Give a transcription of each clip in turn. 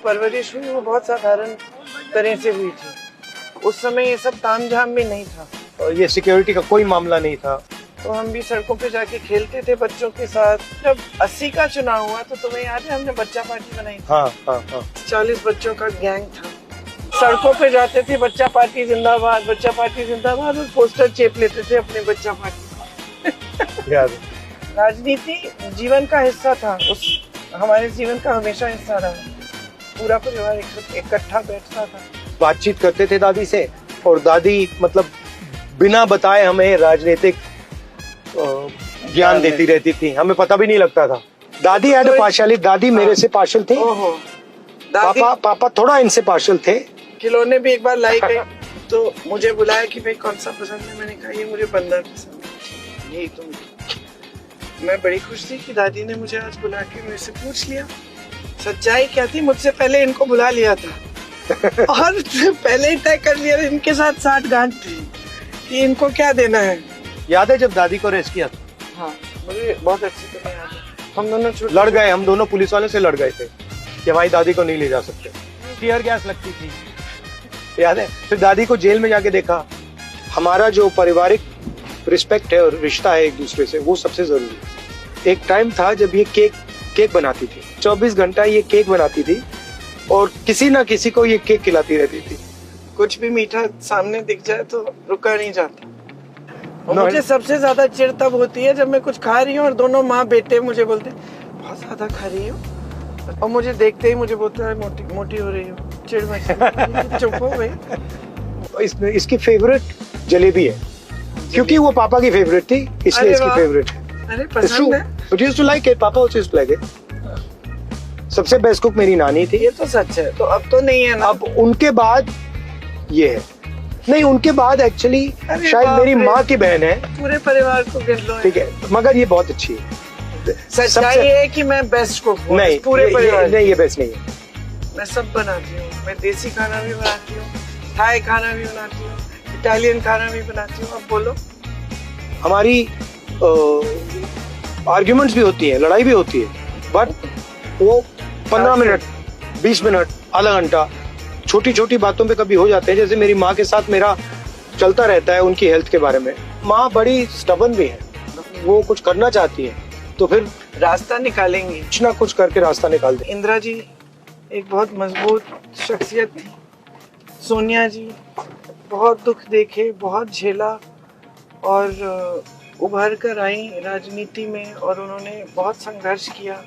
परवरिश हुई वो बहुत साधारण तरह से हुई थी। उस समय ये सब तामझाम भी नहीं था और ये सिक्योरिटी का कोई मामला नहीं था। तो हम भी सड़कों पे जाके खेलते थे बच्चों के साथ। जब 80 का चुनाव हुआ तो तुम्हें याद है हमने बच्चा पार्टी बनाई थी। हाँ। 40 बच्चों का गैंग था, सड़कों पे जाते थे बच्चा पार्टी जिंदाबाद, बच्चा पार्टी जिंदाबाद, और पोस्टर चेप लेते थे अपने बच्चा पार्टी। याद है। राजनीति जीवन का हिस्सा था, उस हमारे जीवन का हमेशा हिस्सा रहा। पूरा परिवार इकट्ठा बैठता था, बातचीत करते थे दादी से, और दादी मतलब बिना बताए हमें राजनीतिक ज्ञान देती रहती थी, हमें पता भी नहीं लगता था। दादी हैड अ पार्शियलिटी, दादी मेरे से पार्शियल थी। पापा थोड़ा इनसे पार्शियल थे। खिलौने भी एक बार लाई गई तो मुझे बुलाया कि भाई कौन सा पसंद है, मैंने कहा ये मुझे बंदर पसंद है, यही तुम। मैं बड़ी खुश थी कि दादी ने मुझे आज बुला के मेरे से पूछ लिया। सच्चाई क्या थी, मुझसे पहले इनको बुला लिया था और पहले ही तय कर लिया इनके साथ 60 गांठ थी कि इनको क्या देना है। याद है जब दादी को रेस्ट किया था? हाँ, मुझे बहुत अच्छी तरह याद है। हम दोनों लड़ गए, हम दोनों पुलिस वाले से लड़ गए थे कि हमारी दादी को नहीं ले जा सकते। टीयर गैस लगती थी, याद है? फिर दादी को जेल में जाके देखा। हमारा जो पारिवारिक रिस्पेक्ट है और रिश्ता है एक दूसरे से, वो सबसे जरूरी है। एक टाइम था जब ये केक बनाती थी, 24 घंटा ये केक बनाती थी और किसी ना किसी को ये केक खिलाती रहती थी। कुछ भी मीठा सामने दिख जाए तो रुका नहीं जाता। और मुझे सबसे ज्यादा चिढ़ तब होती है जब मैं कुछ खा रही हूँ और दोनों माँ बेटे मुझे बोलते बहुत ज्यादा खा रही हो, और मुझे देखते ही मुझे बोलता है मोटी हो रही हो। चिढ़ मचती। चुप हो भाई। इसकी फेवरेट जलेबी है, क्योंकि वो पापा की फेवरेट थी, इसलिए इसकी फेवरेट है। अरे पसंद है। But used to like it, पापा also used to like it। सबसे बेस्ट कुक मेरी नानी थी। ये तो सच है, तो अब तो नहीं है ना। अब उनके बाद ये है, नहीं उनके बाद एक्चुअली शायद मेरी माँ की बहन है। पूरे परिवार को गिन लो। ठीक है, मगर ये बहुत अच्छी है। सच्चाई है कि मैं बेस्ट कुक हूँ नहीं, पूरे परिवार। नहीं, ये बेस्ट नहीं है। मैं सब बनाती हूँ, मैं देसी खाना भी बनाती हूँ, थाई खाना भी बनाती हूँ, इटालियन खाना भी बनाती हूँ। अब बोलो। हमारी आर्ग्यूमेंट्स भी होती है, लड़ाई भी होती है, बट वो 15 मिनट, 20 मिनट, आधा घंटा छोटी छोटी बातों पे कभी हो जाते हैं। जैसे मेरी माँ के साथ मेरा चलता रहता है उनकी हेल्थ के बारे में। माँ बड़ी स्टबर्न भी है, वो कुछ करना चाहती है तो फिर रास्ता निकालेंगी, कुछ ना कुछ करके रास्ता निकाल दे। इंदिरा जी एक बहुत मजबूत शख्सियत थी। सोनिया जी बहुत दुख देखे, बहुत झेला और उभर कर आई राजनीति में, और उन्होंने बहुत संघर्ष किया,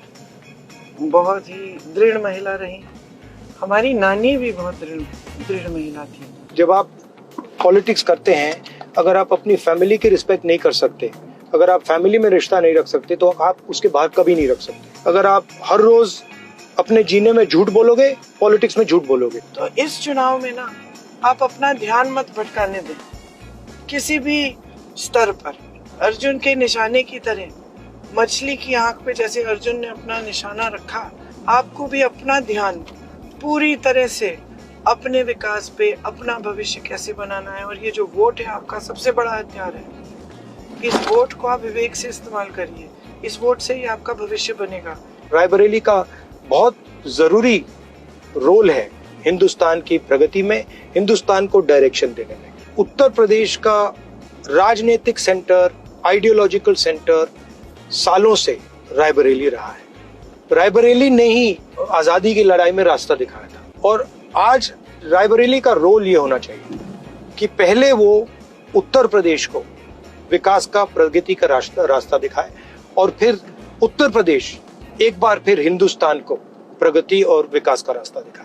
बहुत ही दृढ़ महिला रही। हमारी नानी भी बहुत दृढ़ महिला थी। जब आप पॉलिटिक्स करते हैं, अगर आप अपनी फैमिली की रिस्पेक्ट नहीं कर सकते, अगर आप फैमिली में रिश्ता नहीं रख सकते, तो आप उसके बाहर कभी नहीं रख सकते। अगर आप हर रोज अपने जीने में झूठ बोलोगे, पॉलिटिक्स में झूठ बोलोगे। तो इस चुनाव में ना आप अपना ध्यान मत भटकाने दें किसी भी स्तर पर। अर्जुन के निशाने की तरह, मछली की आंख पे जैसे अर्जुन ने अपना निशाना रखा, आपको भी अपना ध्यान पूरी तरह से अपने विकास पे, अपना भविष्य कैसे बनाना है। और ये जो वोट है आपका सबसे बड़ा हथियार है। इस वोट को आप विवेक से इस्तेमाल करिए, इस वोट से ही आपका भविष्य बनेगा। रायबरेली का बहुत जरूरी रोल है हिंदुस्तान की प्रगति में, हिंदुस्तान को डायरेक्शन देने में। उत्तर प्रदेश का राजनीतिक सेंटर, आइडियोलॉजिकल सेंटर सालों से रायबरेली रहा है। रायबरेली ने ही आजादी की लड़ाई में रास्ता दिखाया था, और आज रायबरेली का रोल ये होना चाहिए कि पहले वो उत्तर प्रदेश को विकास का, प्रगति का रास्ता दिखाए, और फिर उत्तर प्रदेश एक बार फिर हिंदुस्तान को प्रगति और विकास का रास्ता दिखाए।